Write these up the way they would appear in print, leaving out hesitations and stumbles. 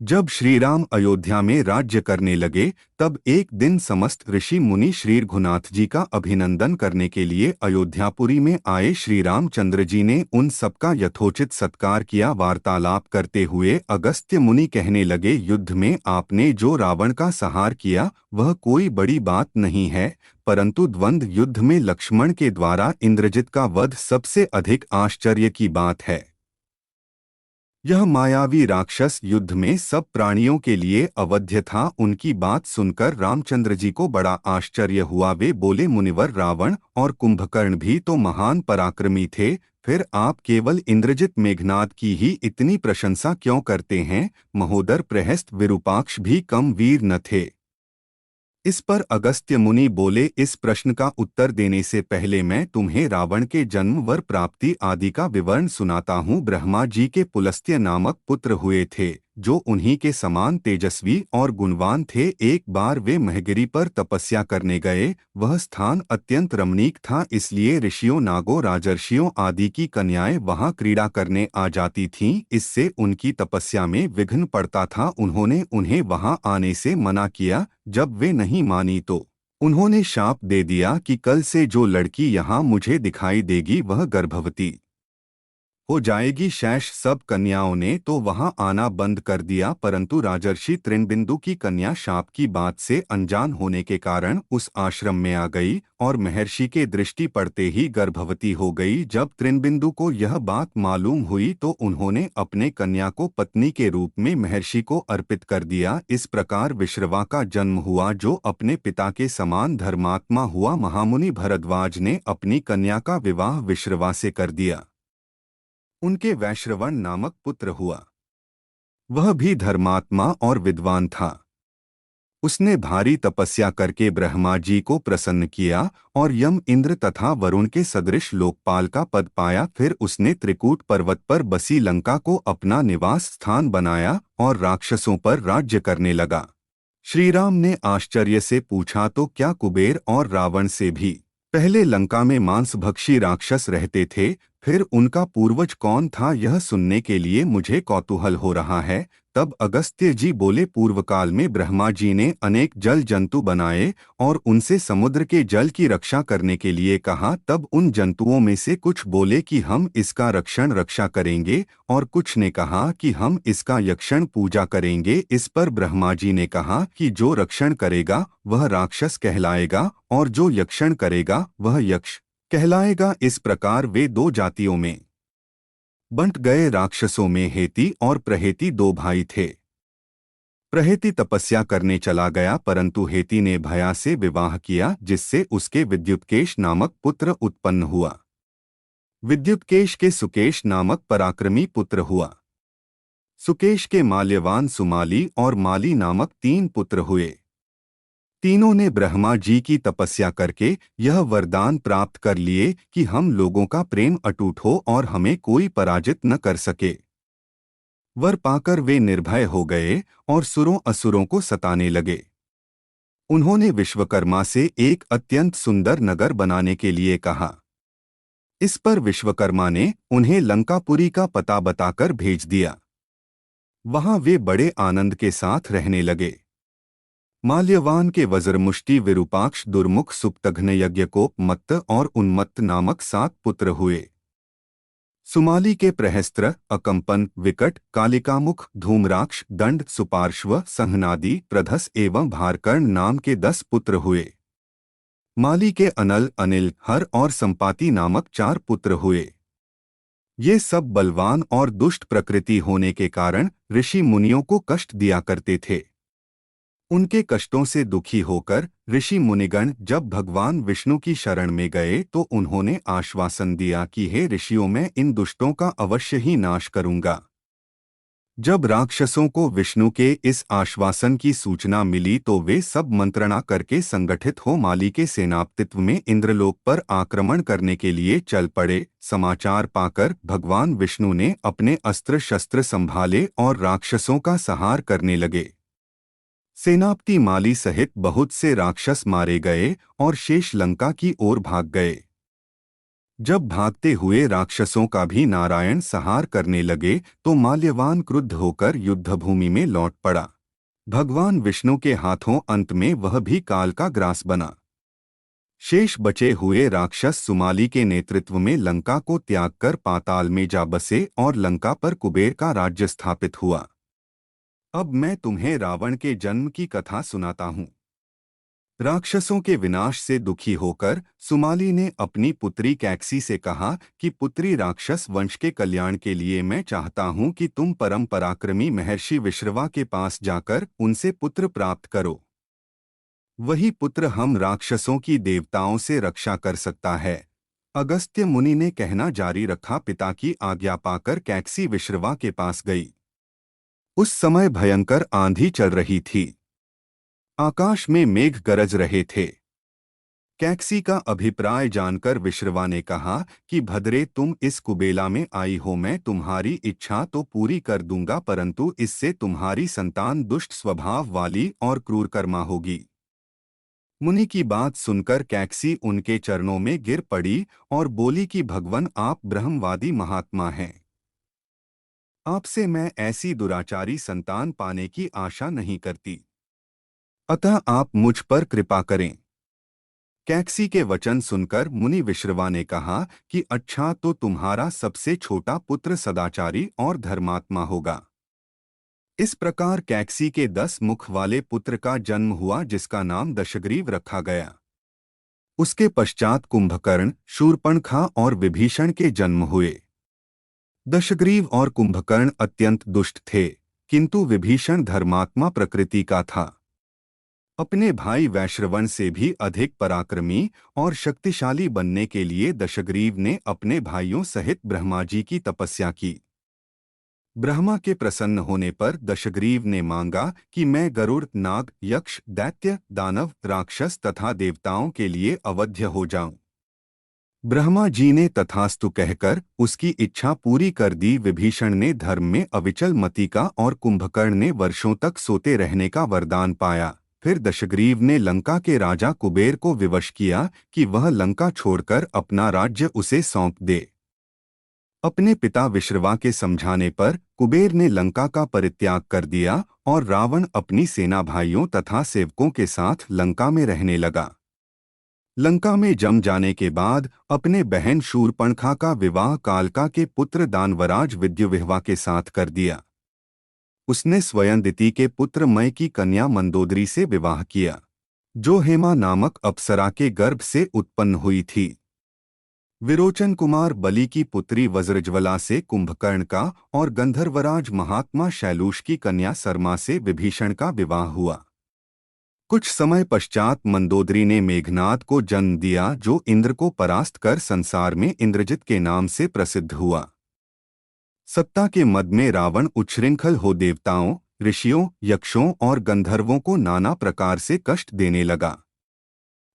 जब श्रीराम अयोध्या में राज्य करने लगे, तब एक दिन समस्त ऋषि मुनि श्री रघुनाथ जी का अभिनंदन करने के लिए अयोध्यापुरी में आए। श्री रामचंद्र जी ने उन सबका यथोचित सत्कार किया। वार्तालाप करते हुए अगस्त्य मुनि कहने लगे, युद्ध में आपने जो रावण का संहार किया वह कोई बड़ी बात नहीं है, परंतु द्वंद्व युद्ध में लक्ष्मण के द्वारा इंद्रजित का वध सबसे अधिक आश्चर्य की बात है। यह मायावी राक्षस युद्ध में सब प्राणियों के लिए अवध्य था। उनकी बात सुनकर रामचंद्र जी को बड़ा आश्चर्य हुआ। वे बोले, मुनिवर, रावण और कुंभकर्ण भी तो महान पराक्रमी थे, फिर आप केवल इंद्रजित मेघनाद की ही इतनी प्रशंसा क्यों करते हैं? महोदर, प्रहस्त विरूपाक्ष भी कम वीर न थे। इस पर अगस्त्य मुनि बोले, इस प्रश्न का उत्तर देने से पहले मैं तुम्हें रावण के जन्म, वर प्राप्ति आदि का विवरण सुनाता हूँ। ब्रह्मा जी के पुलस्त्य नामक पुत्र हुए थे, जो उन्हीं के समान तेजस्वी और गुणवान थे। एक बार वे महगिरी पर तपस्या करने गए। वह स्थान अत्यंत रमणीक था, इसलिए ऋषियों, नागों, राजर्षियों आदि की कन्याएं वहां क्रीड़ा करने आ जाती थीं। इससे उनकी तपस्या में विघ्न पड़ता था। उन्होंने उन्हें वहां आने से मना किया। जब वे नहीं मानी तो उन्होंने शाप दे दिया कि कल से जो लड़की यहाँ मुझे दिखाई देगी वह गर्भवती हो जाएगी। शेष सब कन्याओं ने तो वहां आना बंद कर दिया, परंतु राजर्षि तृणबिंदु की कन्या शाप की बात से अनजान होने के कारण उस आश्रम में आ गई और महर्षि के दृष्टि पड़ते ही गर्भवती हो गई। जब तृणबिंदु को यह बात मालूम हुई तो उन्होंने अपने कन्या को पत्नी के रूप में महर्षि को अर्पित कर दिया। इस प्रकार विश्रवा का जन्म हुआ, जो अपने पिता के समान धर्मात्मा हुआ। महामुनि भरद्वाज ने अपनी कन्या का विवाह विश्रवा से कर दिया। उनके वैश्रवण नामक पुत्र हुआ। वह भी धर्मात्मा और विद्वान था। उसने भारी तपस्या करके ब्रह्मा जी को प्रसन्न किया और यम, इंद्र तथा वरुण के सदृश लोकपाल का पद पाया। फिर उसने त्रिकूट पर्वत पर बसी लंका को अपना निवास स्थान बनाया और राक्षसों पर राज्य करने लगा। श्रीराम ने आश्चर्य से पूछा, तो क्या कुबेर और रावण से भी पहले लंका में मांसभक्षी राक्षस रहते थे? फिर उनका पूर्वज कौन था? यह सुनने के लिए मुझे कौतूहल हो रहा है। तब अगस्त्य जी बोले, पूर्व काल में ब्रह्मा जी ने अनेक जल जंतु बनाए और उनसे समुद्र के जल की रक्षा करने के लिए कहा। तब उन जंतुओं में से कुछ बोले कि हम इसका रक्षा करेंगे, और कुछ ने कहा कि हम इसका यक्षण पूजा करेंगे। इस पर ब्रह्मा जी ने कहा कि जो रक्षण करेगा वह राक्षस कहलाएगा और जो यक्षण करेगा वह यक्ष कहलाएगा। इस प्रकार वे दो जातियों में बंट गए। राक्षसों में हेती और प्रहेती दो भाई थे। प्रहेती तपस्या करने चला गया, परंतु हेती ने भया से विवाह किया, जिससे उसके विद्युत्केश नामक पुत्र उत्पन्न हुआ। विद्युत्केश के सुकेश नामक पराक्रमी पुत्र हुआ। सुकेश के माल्यवान, सुमाली और माली नामक तीन पुत्र हुए। तीनों ने ब्रह्मा जी की तपस्या करके यह वरदान प्राप्त कर लिए कि हम लोगों का प्रेम अटूट हो और हमें कोई पराजित न कर सके। वर पाकर वे निर्भय हो गए और सुरों असुरों को सताने लगे। उन्होंने विश्वकर्मा से एक अत्यंत सुंदर नगर बनाने के लिए कहा। इस पर विश्वकर्मा ने उन्हें लंकापुरी का पता बताकर भेज दिया। वहां वे बड़े आनंद के साथ रहने लगे। माल्यवान के वज्रमुष्टि, विरूपाक्ष, दुर्मुख, सुप्तघ्न, यज्ञकोप, मत्त और उन्मत्त नामक 7 पुत्र हुए। सुमाली के प्रहस्त्र, अकंपन, विकट, कालिकामुख, धूम्राक्ष, दंड, सुपार्श्व, संहनादि, प्रधस एवं भारकर्ण नाम के 10 पुत्र हुए। माली के अनल, अनिल, हर और संपाति नामक 4 पुत्र हुए। ये सब बलवान और दुष्ट प्रकृति होने के कारण ऋषि मुनियों को कष्ट दिया करते थे। उनके कष्टों से दुखी होकर ऋषि मुनिगण जब भगवान विष्णु की शरण में गए तो उन्होंने आश्वासन दिया कि हे ऋषियों, मैं इन दुष्टों का अवश्य ही नाश करूंगा। जब राक्षसों को विष्णु के इस आश्वासन की सूचना मिली तो वे सब मंत्रणा करके संगठित हो माली के सेनापतित्व में इंद्रलोक पर आक्रमण करने के लिए चल पड़े। समाचार पाकर भगवान विष्णु ने अपने अस्त्र शस्त्र संभाले और राक्षसों का संहार करने लगे। सेनापति माली सहित बहुत से राक्षस मारे गए और शेष लंका की ओर भाग गए। जब भागते हुए राक्षसों का भी नारायण संहार करने लगे तो माल्यवान क्रुद्ध होकर युद्धभूमि में लौट पड़ा। भगवान विष्णु के हाथों अंत में वह भी काल का ग्रास बना। शेष बचे हुए राक्षस सुमाली के नेतृत्व में लंका को त्याग कर पाताल में जा बसे और लंका पर कुबेर का राज्य स्थापित हुआ। अब मैं तुम्हें रावण के जन्म की कथा सुनाता हूँ। राक्षसों के विनाश से दुखी होकर सुमाली ने अपनी पुत्री कैकसी से कहा कि पुत्री, राक्षस वंश के कल्याण के लिए मैं चाहता हूँ कि तुम परम पराक्रमी महर्षि विश्रवा के पास जाकर उनसे पुत्र प्राप्त करो। वही पुत्र हम राक्षसों की देवताओं से रक्षा कर सकता है। अगस्त्य मुनि ने कहना जारी रखा। पिता की आज्ञा पाकर कैकसी विश्रवा के पास गई। उस समय भयंकर आंधी चल रही थी। आकाश में मेघ गरज रहे थे। कैकसी का अभिप्राय जानकर विश्रवा ने कहा कि भद्रे, तुम इस कुबेला में आई हो, मैं तुम्हारी इच्छा तो पूरी कर दूंगा, परंतु इससे तुम्हारी संतान दुष्ट स्वभाव वाली और क्रूरकर्मा होगी। मुनि की बात सुनकर कैकसी उनके चरणों में गिर पड़ी और बोली कि भगवान, आप ब्रह्मवादी महात्मा हैं। आपसे मैं ऐसी दुराचारी संतान पाने की आशा नहीं करती, अतः आप मुझ पर कृपा करें। कैकसी के वचन सुनकर मुनि विश्रवा ने कहा कि अच्छा, तो तुम्हारा सबसे छोटा पुत्र सदाचारी और धर्मात्मा होगा। इस प्रकार कैकसी के 10 मुख वाले पुत्र का जन्म हुआ, जिसका नाम दशग्रीव रखा गया। उसके पश्चात कुंभकर्ण, शूर्पणखा और विभीषण के जन्म हुए। दशग्रीव और कुंभकर्ण अत्यंत दुष्ट थे, किंतु विभीषण धर्मात्मा प्रकृति का था। अपने भाई वैश्रवण से भी अधिक पराक्रमी और शक्तिशाली बनने के लिए दशग्रीव ने अपने भाइयों सहित ब्रह्मा जी की तपस्या की। ब्रह्मा के प्रसन्न होने पर दशग्रीव ने मांगा कि मैं गरुड़, नाग, यक्ष, दैत्य, दानव, राक्षस तथा देवताओं के लिए अवध्य हो जाऊं। ब्रह्मा जी ने तथास्तु कहकर उसकी इच्छा पूरी कर दी। विभीषण ने धर्म में अविचल मति का और कुंभकर्ण ने वर्षों तक सोते रहने का वरदान पाया। फिर दशग्रीव ने लंका के राजा कुबेर को विवश किया कि वह लंका छोड़कर अपना राज्य उसे सौंप दे। अपने पिता विश्रवा के समझाने पर कुबेर ने लंका का परित्याग कर दिया और रावण अपनी सेना भाइयों तथा सेवकों के साथ लंका में रहने लगा। लंका में जम जाने के बाद अपने बहन शूर्पणखा का विवाह कालका के पुत्र दानवराज विद्युविह्वा के साथ कर दिया। उसने स्वयं दिति के पुत्र मय की कन्या मंदोदरी से विवाह किया, जो हेमा नामक अप्सरा के गर्भ से उत्पन्न हुई थी। विरोचन कुमार बलि की पुत्री वज्रज्वला से कुंभकर्ण का और गंधर्वराज महात्मा शैलूष की कन्या सरमा से विभीषण का विवाह हुआ। कुछ समय पश्चात मंदोदरी ने मेघनाद को जन्म दिया, जो इंद्र को परास्त कर संसार में इंद्रजित के नाम से प्रसिद्ध हुआ। सत्ता के मद में रावण उच्छृंखल हो देवताओं, ऋषियों, यक्षों और गंधर्वों को नाना प्रकार से कष्ट देने लगा।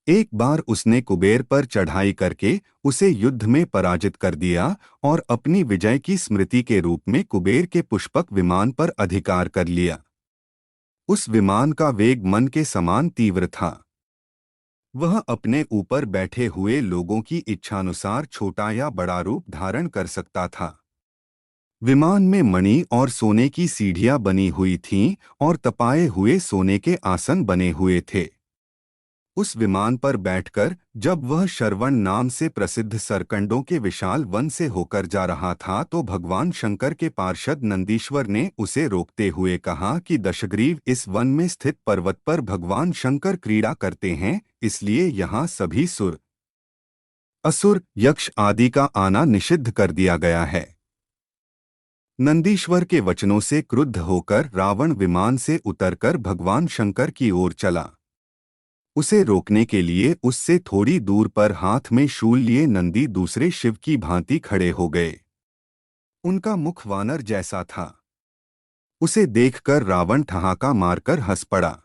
एक बार उसने कुबेर पर चढ़ाई करके उसे युद्ध में पराजित कर दिया और अपनी विजय की स्मृति के रूप में कुबेर के पुष्पक विमान पर अधिकार कर लिया। उस विमान का वेग मन के समान तीव्र था। वह अपने ऊपर बैठे हुए लोगों की इच्छानुसार छोटा या बड़ा रूप धारण कर सकता था। विमान में मणि और सोने की सीढ़ियां बनी हुई थीं और तपाए हुए सोने के आसन बने हुए थे। उस विमान पर बैठकर जब वह शरवण नाम से प्रसिद्ध सरकंडों के विशाल वन से होकर जा रहा था, तो भगवान शंकर के पार्षद नंदीश्वर ने उसे रोकते हुए कहा कि दशग्रीव, इस वन में स्थित पर्वत पर भगवान शंकर क्रीड़ा करते हैं, इसलिए यहाँ सभी सुर, असुर, यक्ष आदि का आना निषिद्ध कर दिया गया है। नंदीश्वर के वचनों से क्रुद्ध होकर रावण विमान से उतरकर भगवान शंकर की ओर चला। उसे रोकने के लिए उससे थोड़ी दूर पर हाथ में शूल लिए नंदी दूसरे शिव की भांति खड़े हो गए। उनका मुख वानर जैसा था। उसे देखकर रावण ठहाका मारकर हंस पड़ा।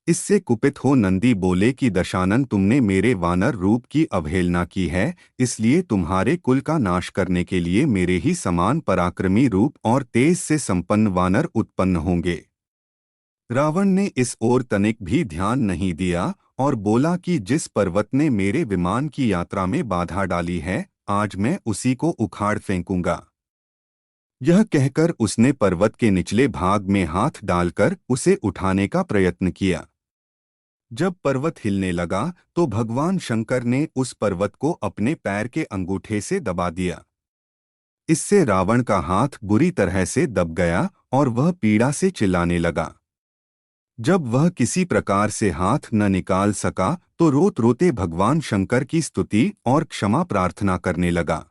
इससे कुपित हो नंदी बोले कि दशानन, तुमने मेरे वानर रूप की अवहेलना की है, इसलिए तुम्हारे कुल का नाश करने के लिए मेरे ही समान पराक्रमी रूप और तेज से संपन्न वानर उत्पन्न होंगे। रावण ने इस ओर तनिक भी ध्यान नहीं दिया और बोला कि जिस पर्वत ने मेरे विमान की यात्रा में बाधा डाली है, आज मैं उसी को उखाड़ फेंकूंगा। यह कहकर उसने पर्वत के निचले भाग में हाथ डालकर उसे उठाने का प्रयत्न किया। जब पर्वत हिलने लगा तो भगवान शंकर ने उस पर्वत को अपने पैर के अंगूठे से दबा दिया। इससे रावण का हाथ बुरी तरह से दब गया और वह पीड़ा से चिल्लाने लगा। जब वह किसी प्रकार से हाथ न निकाल सका तो रोते रोते भगवान शंकर की स्तुति और क्षमा प्रार्थना करने लगा।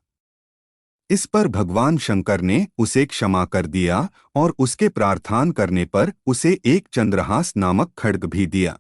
इस पर भगवान शंकर ने उसे क्षमा कर दिया और उसके प्रार्थना करने पर उसे एक चंद्रहास नामक खड्ग भी दिया।